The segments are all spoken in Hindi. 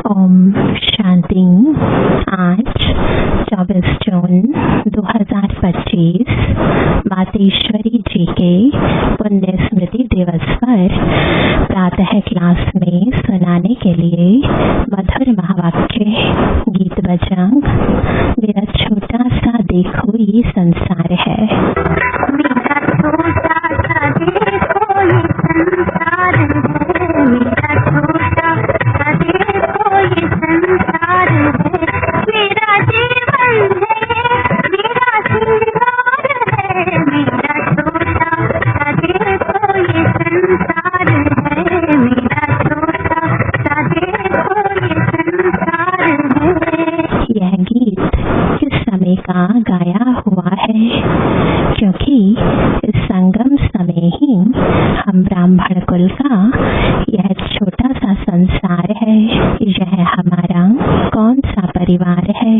ओम शांति। आज 24 जून 2025 मातेश्वरी जी के पुण्य स्मृति दिवस पर प्रातः क्लास में सुनाने के लिए मधुर महावाक्य गीत बजाऊं। मेरा छोटा सा देखो ये संसार है, मेरा छोटा सा देखो ये संसार है, मेरा छोटा सा देखो ये संसार है, मेरा जीवन है, मेरा श्रृंगार है, मेरा छोटा सा देखो ये संसार है, मेरा छोटा सा देखो ये संसार है। यह गीत इस समय का गाया हुआ है, क्योंकि इस संगम समय ही हम ब्राह्मण कुल का यह छोटा सा संसार है, यह हमारा कौन सा परिवार है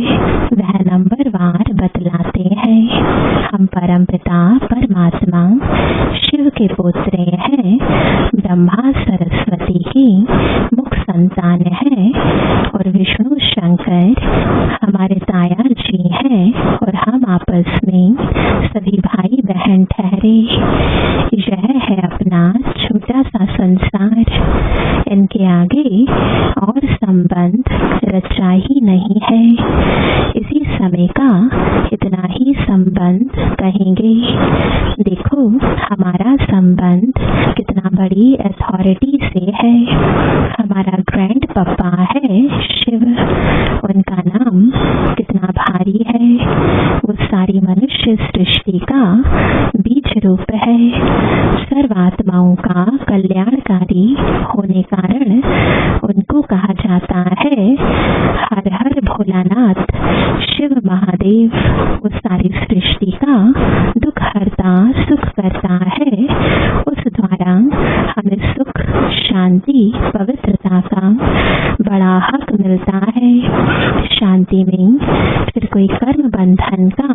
वह नंबरवार बतलाते हैं। हम परम पिता परमात्मा शिव के पुत्र हैं, ब्रह्मा सरस्वती की मुख संतान है और विष्णु शंकर हमारे ताया जी हैं और हम आपस में सभी भाई बहन ठहरे। यह है अपना छोटा सा संसार, इनके आगे और संबंध रचा ही नहीं है। इसी समय का इतना ही संबंध कहेंगे। देखो हमारा संबंध कितना बड़ी अथॉरिटी से है। हमारा ग्रैंड पापा है शिव, उनका नाम कितना भारी है। वो सारी मनुष्य सृष्टि का बीज रूप है। सर्वात्माओं का कल्याणकारी होने कारण उनको कहा जाता है हर हर भोलानाथ शिव महादेव। वो सारी सृष्टि का दुख हरता सुख करता है। उस द्वारा हमें सुख शांति पवित्रता का बड़ा हक मिलता है। शांति में फिर कोई कर्म बंधन का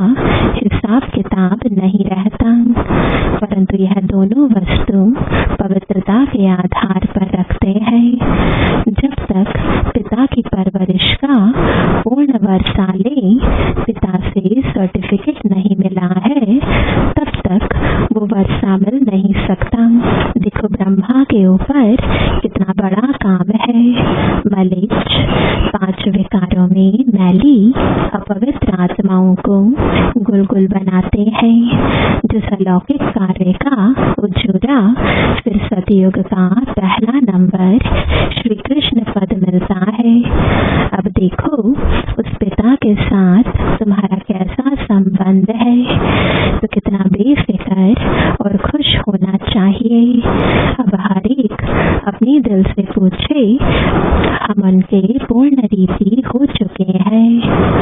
हिसाब किताब नहीं रहता, परंतु यह दोनों वस्तु पवित्रता के आधार पर रखते हैं। जब तक पिता की परवरिश का पूर्ण वर्षा ले पिता से सर्टिफिकेट नहीं मिला है, तब तक वो वर्षा मिल नहीं सकता। देखो ब्रह्मा के ऊपर कितना बड़ा काम है। मलेच्छ 5 विकारों में मैली अपवित्र आत्माओं को गुलगुल बनाते हैं। जिस अलौकिक कार्य का उज्जूरा फिर सतयुग का पहला नंबर श्री कृष्ण पद मिलता है। अब देखो उस पिता के साथ तुम्हारा कैसा संबंध है, तो कितना बेफिक्र और खुश होना चाहिए। अब हर एक अपने दिल से पूछे, हम उनके पूर्ण रीति हो चुके हैं।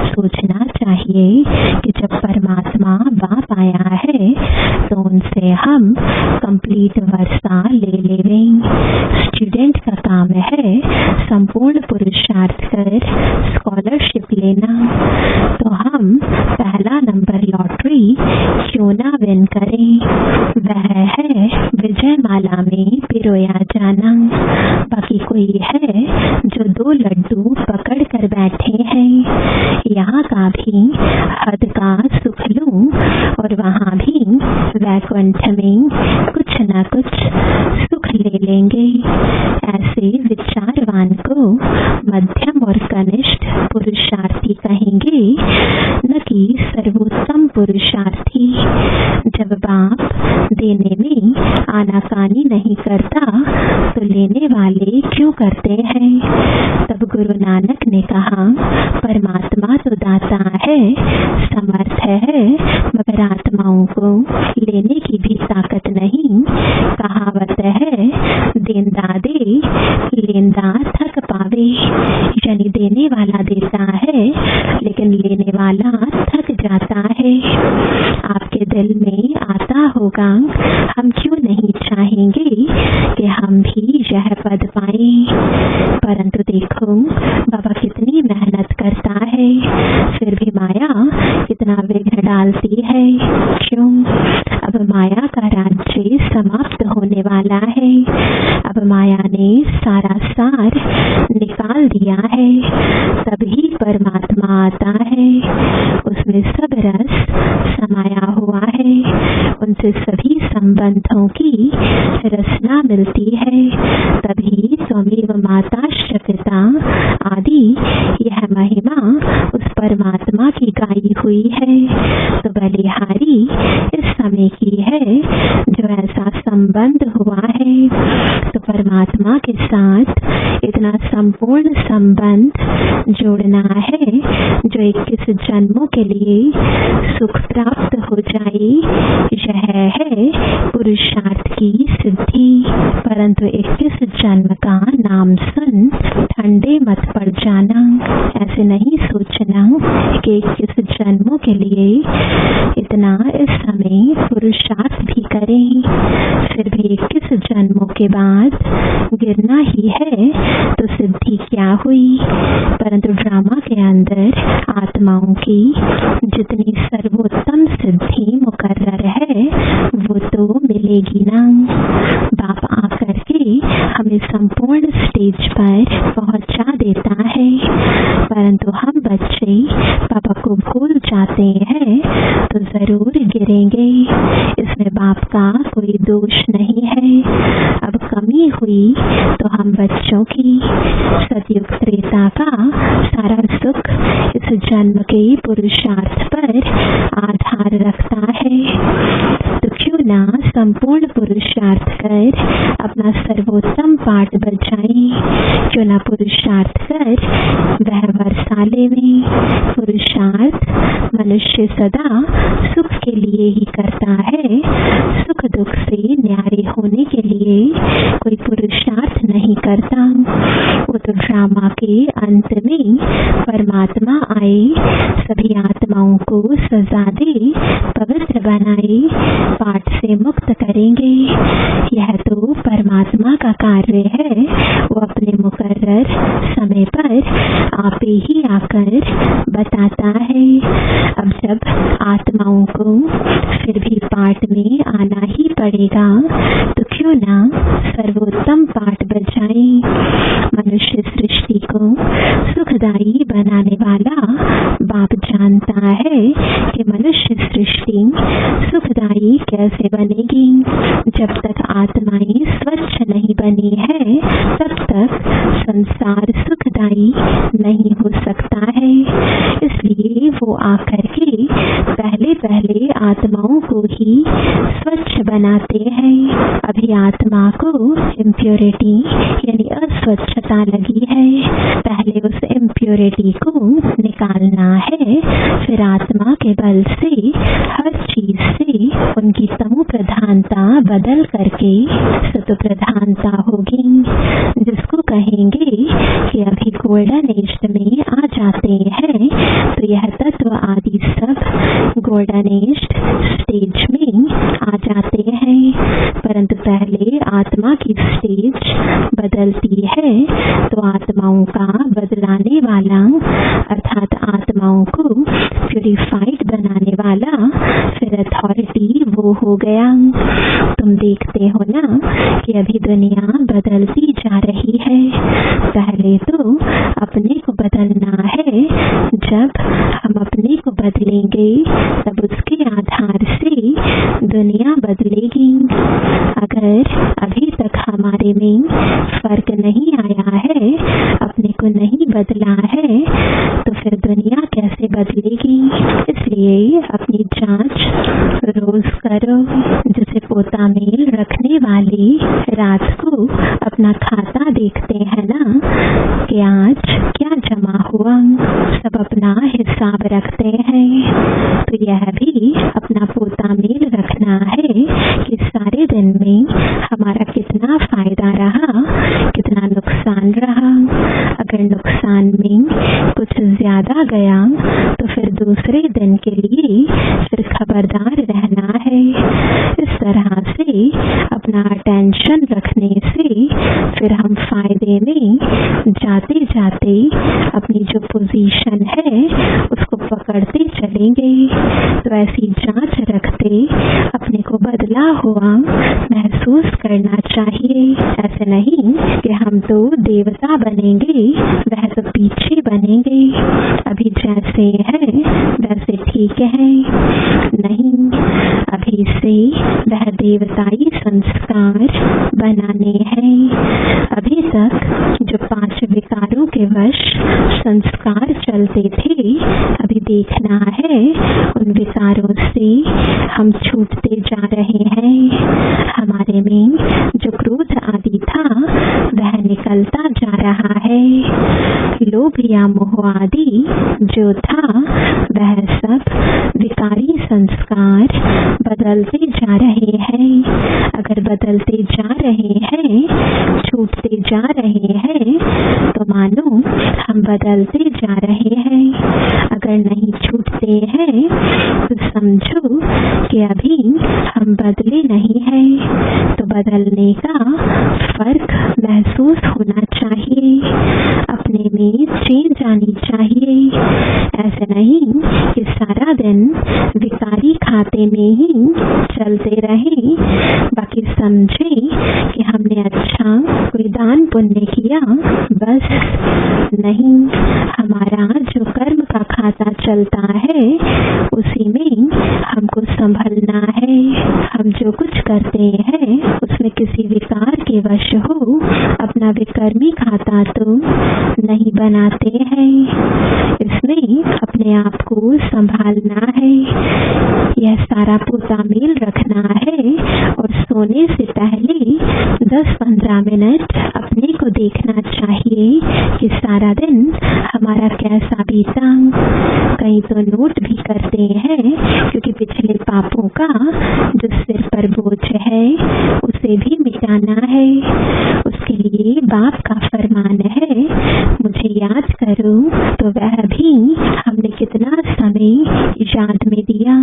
सोचना चाहिए कि जब परमात्मा बाप आया है तो उनसे हम कंप्लीट वर्षा ले लेंगे। स्टूडेंट का काम है संपूर्ण पुरुषार्थ कर स्कॉलरशिप लेना, तो हम पहला नंबर लॉटरी क्यों ना विन करें। वह है विजय माला में पिरोया जाना। बाकी कोई है जो 2 लड्डू पकड़ कर बैठे हैं, यहाँ का भी हद का सुख लूं और वहाँ भी वैकुंठ में कुछ न कुछ सुख ले लेंगे। ऐसे विचारवान को मध्यम और कनिष्ठ पुरुषार्थी कहेंगे, न कि सर्वोत्तम पुरुषार्थी। जब बाप देने में आनाकानी नहीं करता तो लेने वाले क्यों करते हैं। तब गुरु नानक ने कहा, परमात्मा तो दाता है, समर्थ है, मगर आत्माओं को लेने की भी ताकत नहीं। कहावत है, देंदा दे लेंदा थक पावे। यानी देने वाला देता है लेकिन लेने वाला थक जाता है। आपके दिल में आता होगा, हम क्यों नहीं चाहेंगे कि हम भी यह पद पाए। परंतु देखो बाबा कितनी मेहनत करता है, फिर भी माया कितना विघ्न डालती है। क्यों? अब माया का राज्य समाप्त होने वाला है। अब माया ने सारा सार निकाल दिया है। तभी परमात्मा आता है, उसमें सब रस समाया हुआ है, उनसे सभी संबंधों की रचना मिलती है। तभी त्वमेव माता पिता आदि यह महिमा उस परमात्मा की गाई हुई है। तो बलिहारी इस समय की है जो ऐसा संबंध हुआ है। तो परमात्मा के साथ इतना संपूर्ण संबंध जोड़ना है जो 21 जन्मों के लिए सुख प्राप्त हो जाए। यह है पुरुषार्थ की सिद्धि। परंतु 21 जन्म का नाम सुन ठंडे मत पड़ जाना। ऐसे नहीं सोचना कि 21 जन्मों के लिए इतना इस समय पुरुषार्थ भी करें, फिर भी 21 जन्मों के बाद गिरना ही है तो सिद्धि क्या हुई। परंतु ड्रामा के अंदर आत्माओं की जितनी सर्वोत्तम सिद्धि मुकर्रर है वो तो मिलेगी ना। बाप आकर के हमें संपूर्ण स्टेज पर पहुंचा देता है, परंतु हम बच्चे पापा को भूल जाते हैं तो जरूर गिरेंगे। इसमें बाप का कोई दोष नहीं है। अब कमी हुई तो हम बच्चों की। सतयुग त्रेता का सारा सुख इस जन्म के पुरुषार्थ पर आधार रखता है। तो क्यों ना संपूर्ण पुरुषार्थ कर अपना सर्वोत्तम पाठ बजाएं। क्यों ना पुरुषार्थ कर वह वर्षाले में। पुरुषार्थ मनुष्य सदा सुख के लिए ही करता है। सुख दुख से न्यारे होने के लिए कोई पुरुषार्थ नहीं करता। वो तो ड्रामा के अंत में परमात्मा आए, सभी आत्माओं को सजा दे, पवित्र बनाए, पाठ से मुक्त करेंगे। यह तो परमात्मा का कार्य है। वो अपने मुकर्रर समय पर आप ही आकर बताता है। अब जब आत्माओं को फिर भी पाठ में आना ही पड़ेगा तो क्यों ना सर्वोत्तम पाठ बजाए। मनुष्य सृष्टि को सुखदायी बनाने वाला बाप जानता है कि मनुष्य सृष्टि सुखदायी कैसे बनेगी। जब तक आत्माएं स्वच्छ नहीं बनी है तब तक संसार सुखदायी नहीं हो सकता है। इसलिए वो आकर के पहले पहले आत्माओं को ही स्वच्छ बनाते हैं। अभी आत्मा को इम्प्योरिटी यानी अस्वच्छता लगी है, पहले उस इम्प्योरिटी को निकालना है। फिर आत्मा के बल से हर चीज से उनकी तमो प्रधानता बदल करके सतो प्रधानता होगी। जिसको कहेंगे कि अभी गोल्डन एज में आ जाते हैं तो यह तत्व आदि सब गोल्डन एज स्टेज में आ जाते हैं। परंतु पहले आत्मा की स्टेज बदलती है तो आत्माओं का बदलाने वाला अर्थात आत्माओं को प्यूरिफाइड बनाने वाला फिर अथॉरिटी वो हो गया। तुम देखते हो ना कि अभी दुनिया बदलती जा रही है। पहले तो अपने को बदलना है, जब हम अपने को बदलेंगे तब उसके आधार से दुनिया बदलेगी। अगर अभी तक हमारे में फर्क नहीं आया है, अपने को नहीं बदला है, तो फिर दुनिया कैसे बदलेगी। इसलिए अपनी जांच रोज करो। जैसे पोता मेल रखने वाले रात को अपना खाता देखते हैं ना कि आज क्या जमा हुआ, सब अपना हिसाब रखते हैं। तो यह भी अपना पोता मेल रखना है कि सारे दिन में हमारा कितना फायदा रहा, कितना नुकसान रहा। अब अगर नुकसान में कुछ ज्यादा गया तो फिर दूसरे दिन के लिए फिर खबरदार रहना है। इस तरह से अपना अटेंशन रखने से फिर हम फायदे में जाते जाते अपनी जो पोजीशन है उसको पकड़ते चलेंगे। तो ऐसी जांच रखते अपने को बदला हुआ महसूस करना चाहिए। ऐसे नहीं कि हम तो देवता बनेंगे, वह तो पीछे बनेंगे, अभी जैसे है वैसे ठीक है। नहीं, अभी से वह देवताई संस्कार बनाने हैं। अभी तक जो 5 विकारों के वश संस्कार चलते थे, अभी देखना है उन विकारों से हम छूटते जा रहे हैं। हमारे में जो क्रोध आदि था वह निकलता जा रहा है। लोभ या मोह आदि जो था वह सब विकारी संस्कार बदलते जा रहे हैं। अगर बदलते जा रहे हैं, छूटते जा रहे हैं, तो मानो हम बदलते जा रहे हैं। अगर नहीं छूटते हैं तो समझो कि अभी हम बदले नहीं हैं। तो बदलने का फर्क महसूस होना चाहिए, अपने में चेंज आनी चाहिए। ऐसे नहीं कि सारा दिन विकारी खाते में ही चलते रहे, बाकी समझे कि हमने अच्छा कोई दान पुण्य किया, बस नहीं। हमारा जो कर्म का खाता चलता है उसी में हमको संभलना है। हम जो कुछ करते हैं उसमें किसी विकार के वश हो अपना विकर्मी खाता तो नहीं बनाते हैं। इसमें अपने आप को संभालना है, यह सारा पोतामेल रखना है और सोने से पहले 10-15 मिनट अपने को देखना चाहिए कि सारा दिन हमारा कैसा बीता। कहीं तो नोट भी करते हैं क्योंकि पिछले पापों का जो सिर पर बोझ है उसे भी मिटाना है। उसके लिए बाप का फरमान है, मुझे याद करो, तो वह भी हमने कितना समय याद में दिया,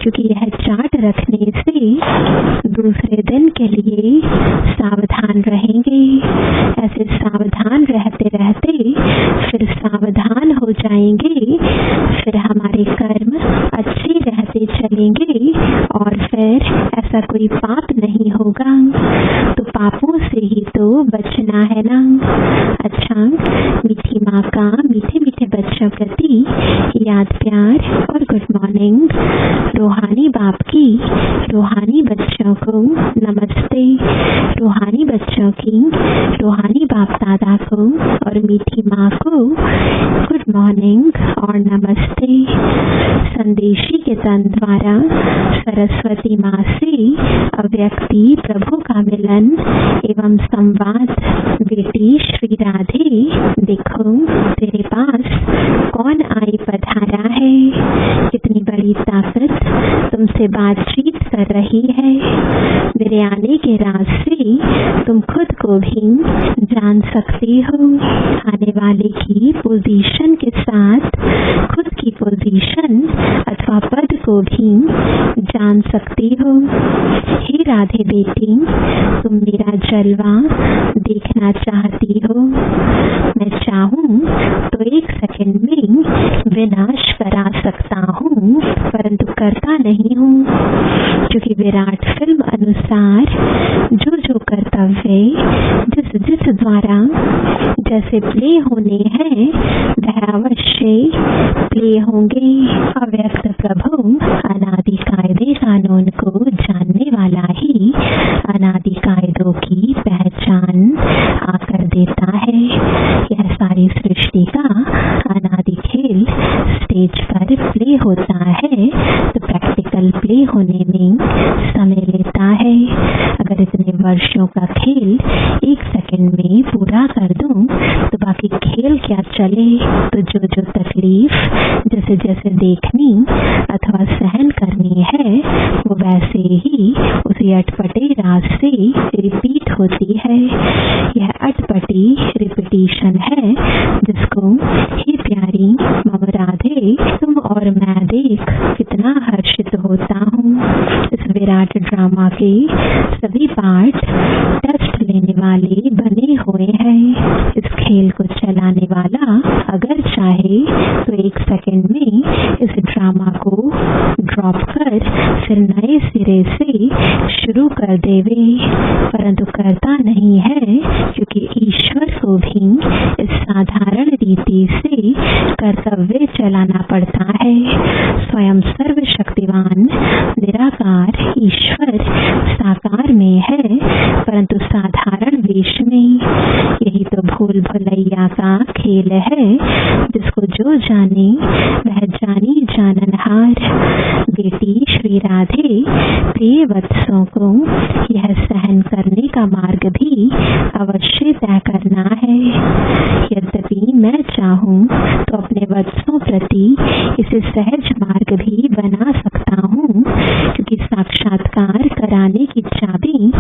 क्योंकि यह चार्ट रखने से दूसरे दिन के लिए सावधान रहेंगे। ऐसे सावधान रहते रहते फिर सावधान हो जाएंगे, फिर हमारे कर्म अच्छे रहते चलेंगे और फिर ऐसा कोई पाप नहीं होगा। तो पापों से ही तो बचना है ना। अच्छा, मीठी माँ का मीठे मीठे बच्चों प्रति याद प्यार और गुड मॉर्निंग। रूहानी बाप की रूहानी बच्चों को नमस्ते। रूहानी बच्चों की रूहानी बाप दादा को और मीठी माँ को गुड मॉर्निंग और नमस्ते। संदेशी के तन द्वारा सरस्वती माँ से अव्यक्ति प्रभु का मिलन एवं संवाद। बेटी श्री राधे, देखो तेरे पास कौन आई पधारा है, कितनी बड़ी ताकत तुमसे बातचीत कर रही है। मेरे आने के राज से तुम खुद को भी जान सकती हो। आने वाले की पोजीशन के साथ खुद की पोजीशन अथवा पद को भी जान सकती हो। हे राधे बेटी, तुम मेरा जलवा देखना चाहती हो। मैं चाहूं तो 1 सेकंड में विनाश करा सकता हूँ, परंतु करता नहीं हूँ, क्योंकि विराट फिल्म अनुसार जो जो कर्तव्य जिस द्वारा जैसे प्ले होने हैं वह अवश्य प्ले होंगे। अव्यक्त प्रभु अनादि कायदे कानून को जानने वाला ही अनादि कायदों की पहचान आकर देता है। यह सारी सृष्टि का अनादि खेल स्टेज पर प्ले होता है, तो प्रैक्टिकल प्ले होने में समय लेता है। अगर इतने वर्षों का खेल 1 सेकंड में पूरा कर दूं तो बाकी खेल क्या चले। तो जो जो तकलीफ जैसे जैसे देखनी अथवा सहन करनी है वो वैसे ही उसी अटपटे राज से रिपीट होती है। यह अटपटी रिपीटिशन है जिसको हे प्यारी मम राधे तुम और मैं देख कितना हर्षित होता हूँ। इस विराट ड्रामा के सभी पार्ट टेस्ट लेने वाले बने हुए हैं। इस खेल को चलाने वाला अगर चाहे तो एक सेकंड में इस ड्रामा को ड्रॉप कर फिर नए सिरे से शुरू कर देवे, परंतु करता नहीं है क्योंकि ईश्वर को भी इस साधारण रीति से कर्तव्य चलाना पड़ता है। स्वयं सर्वशक्तिवान निराकार ईश्वर साकार में है परंतु साधारण वेश में। यही तो भूल भुलैया का खेल है जिसको जो जाने वह जानी जाननहार। बेटी श्री राधे प्रिय वत्सों को यह सहन करने का मार्ग भी अवश्य तय करना है। यद्यपि मैं चाहूं तो अपने वत्सों प्रति इसे सहज मार्ग भी बना सकता हूं क्योंकि साक्षात्कार कराने की चाबी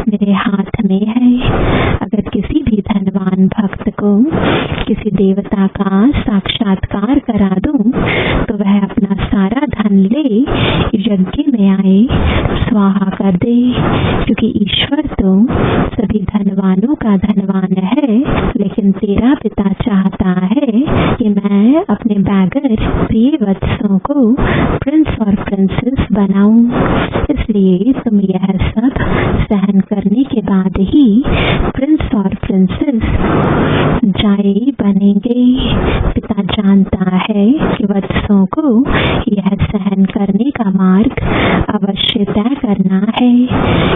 मेरे हाथ में है। अगर किसी भी धनवान भक्त को किसी देवता का साक्षात्कार करा दूं तो वह अपना सारा धन ले यज्ञ में आए स्वाहा कर दे, क्योंकि ईश्वर तो सभी धनवानों का धनवान है। लेकिन तेरा पिता चाहता है कि मैं अपने बैगर प्रिय वत्सों को प्रिंस और प्रिंसेस बनाऊं, इसलिए तुम यह सब सहन करने के बाद ही प्रिंस और प्रिंसेस जाए बनेंगे। पिता जानता है कि वत्सों को यह सहन करने का मार्ग अवश्य तय करना है,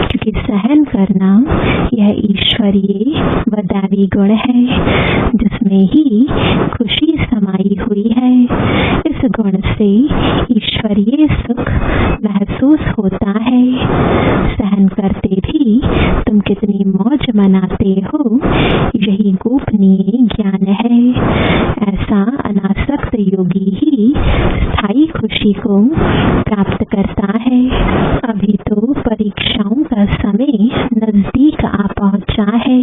क्योंकि सहन करना यह ईश्वरीय व दैवी गुण है जिसमें ही खुशी समाई हुई है। इस गुण से ईश्वरीय सुख महसूस होता है। सहन करते भी तुम कितनी मौज मनाते हो यही गोपनीय ज्ञान है। ऐसा अनासक्त योगी ही स्थायी खुशी को प्राप्त करता है। अभी तो परीक्षाओं का समय नजदीक आ पहुंचा है।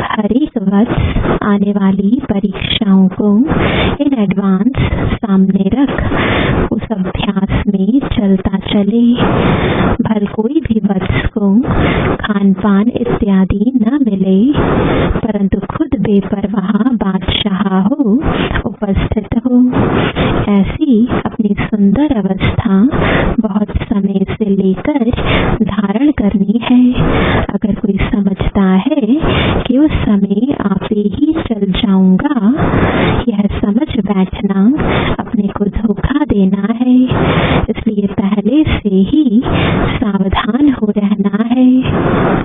हर एक वर्ष आने वाली परीक्षाओं को इन एडवांस सामने रख उस अभ्यास में चलता चले। भल कोई भी वत्स को खान पान इत्यादि न मिले परंतु खुद बेपरवाह बादशाह हो उपस्थित हो। ऐसी अपनी सुंदर अवस्था बहुत समय से लेकर धारण करनी है। अगर कोई समझता है कि उस समय आप ही चल जाऊंगा, यह समझ बैठना अपने को धोखा देना है। इसलिए पहले से ही सावधान हो रहना है।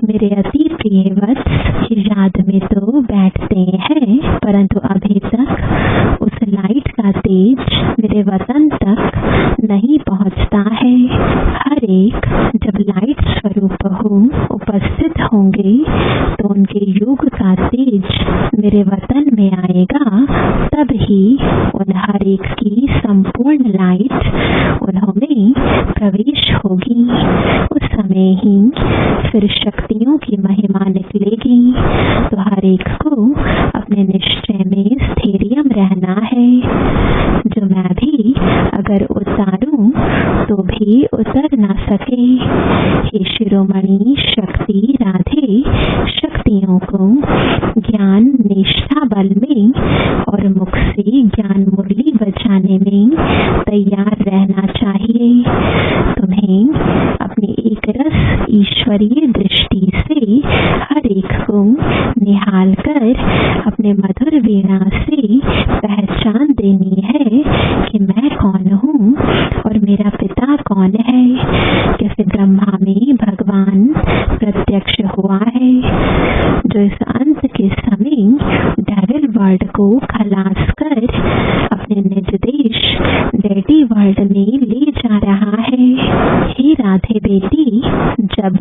मेरे अति प्रिय वत्स याद में तो बैठते हैं परंतु अभी तक उस लाइट का तेज मेरे वतन तक नहीं पहुंचता है। हर एक जब लाइट स्वरूप हो उपस्थित होंगे तो उनके युग का तेज मेरे वतन में आएगा, तब ही उन हर एक की संपूर्ण लाइट उन्होंने प्रवेश होगी। उस समय ही फिर शक्तियों की महिमा निकलेगी। तो हर एक को अपने निश्चय में स्थैर्य रहना है। जो मैं भी अगर उतारूं तो भी उतर ना सके। हे शिरोमणि शक्ति राधे शक्तियों को ज्ञान निष्ठा बल में और मुख से ज्ञान मुरली बजाने में तैयार रहना चाहिए। तुम्हें अपनी एक रस ईश्वरीय दृष्टि से हर एक को निहाल कर अपने मधुर वीणा से पहचान देनी है कि मैं कौन हूँ और मेरा पिता कौन है। कैसे ब्रह्मा में भगवान प्रत्यक्ष हुआ है, जो इस अंत के समय डेविल वर्ल्ड को खलास कर अपने निज देश डेटी वर्ल्ड में ले जा रहा है। हे राधे बेटी, जब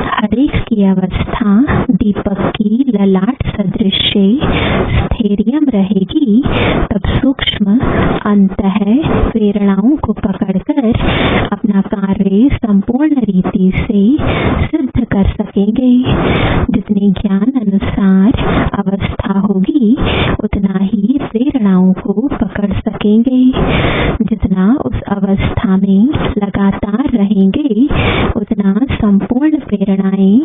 हर एक की अवस्था दीपक की ललाट सदृश स्थिर धैर्य रहेगी तब सूक्ष्म अंतः प्रेरणाओं को पकड़कर अपना कार्य संपूर्ण रीति से सिद्ध कर सकेंगे। जितने ज्ञान अनुसार अवस्था होगी उतना ही प्रेरणाओं को पकड़ सकेंगे। जितना उस अवस्था में लगातार रहेंगे उतना संपूर्ण प्रेरणाएं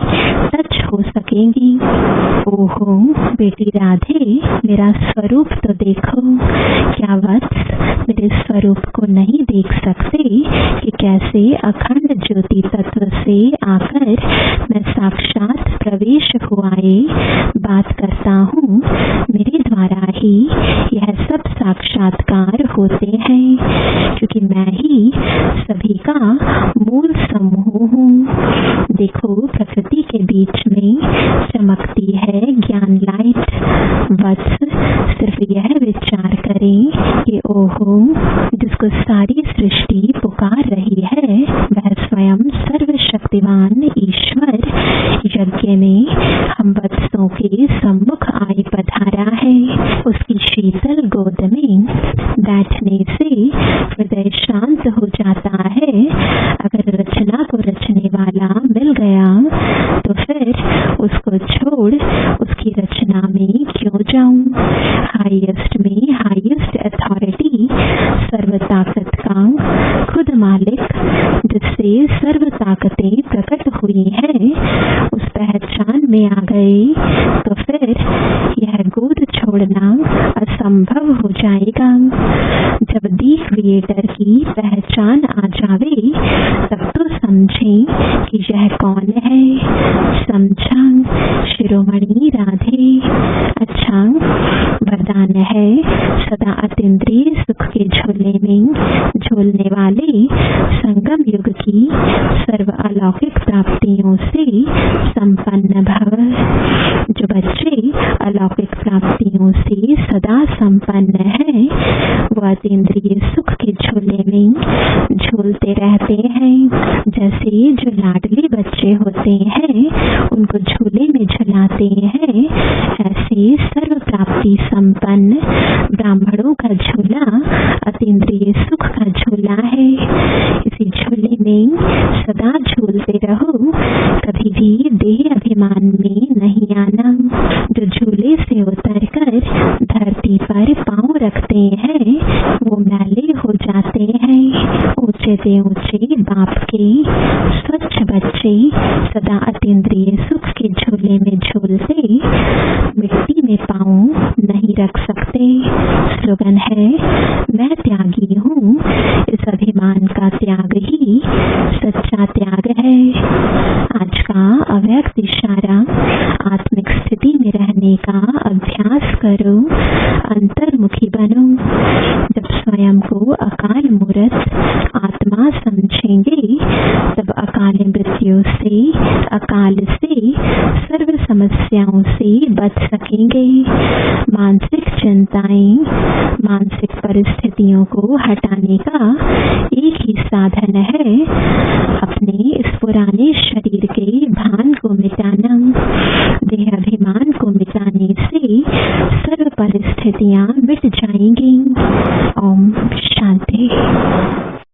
टच हो सकेंगी। ओहो बेटी राधे, मेरा स्वरूप तो देखो। क्या वत्स मेरे स्वरूप को नहीं देख सकते कि कैसे अखंड ज्योति तत्व से आकर मैं साक्षात प्रवेश हुआए बात करता हूँ। मेरे द्वारा ही यह सब साक्षात्कार होते हैं, क्योंकि मैं ही सभी का मूल समूह हूँ। देखो प्रकृति के बीच में चमकती है ज्ञान लाइट। वत्स सिर्फ यह विचार करें कि ओहो, जिसको सारी सृष्टि पुकार रही है वह स्वयं सर्वशक्तिवान ईश्वर यज्ञ में हम वत्सों के सम्मुख आए पधारा है। उसकी शीतल गोद में बैठने से हृदय शांत हो जाता है। अगर रचना को रचने वाला मिल गया तो फिर उसको छोड़ उसकी रचना में क्यों जाऊं। हाईएस्ट में हाईएस्ट अथॉरिटी सर्व ताकत का खुद मालिक, जिससे सर्व ताकतें प्रकट हुई है, उस पहचान में आ गए तो फिर यह गोद छोड़ना असंभव हो जाएगा। जब दी क्रिएटर की पहचान आ जावे तब तो समझें कि यह कौन है। समझा शिरोमणि राधे। अच्छा, वरदान है सदा अतीन्द्रिय सुख के झोले में झोलने वाले संगम युग की सर्व अलौकिक प्राप्तियों से संपन्न भव। जो बच्चे अलौकिक प्राप्तियों से सदा संपन्न है वो अतीन्द्रिय सुख के झोले में झूलते रहते हैं। जैसे जो लाडले बच्चे होते हैं उनको झूले में झुलाते हैं, ऐसे सर्व प्राप्ति संपन्न ब्राह्मणों का झूला अतीन्द्रिय सुख का झूला है। इसी झूले में सदा झूलते रहो, कभी भी देह अभिमान में नहीं आना। जो झूले से उतरकर धरती पर पांव रखते हैं वो मैले हो जाते हैं। ऊंचे से ऊंचे बाप के स्वच्छ बच्चे सदा अतीन्द्रिय सुख के झूले में झूलते मिट्टी में पांव नहीं रख सकते। स्लोगन है, मैं त्यागी हूँ। इस अभिमान का त्याग ही सच्चा त्याग है। आज का अव्यक्त इशारा, आत्मिक स्थिति में रहने का अभ्यास करो, अंतर्मुखी बनो। जब स्वयं को अकाल मूर्त आत्मा समझेंगे तब अकाल मृत्यु से, अकाल से, सर्व समस्याओं से बच सकेंगे। मानसिक चिंताएं, मानसिक परिस्थितियों को हटाने का एक ही साधन है, अपने इस पुराने शरीर के भान को मिटाना। देह अभिमान को मिटाने से सर्व परिस्थितियां मिट जाएंगी। ओम शांति।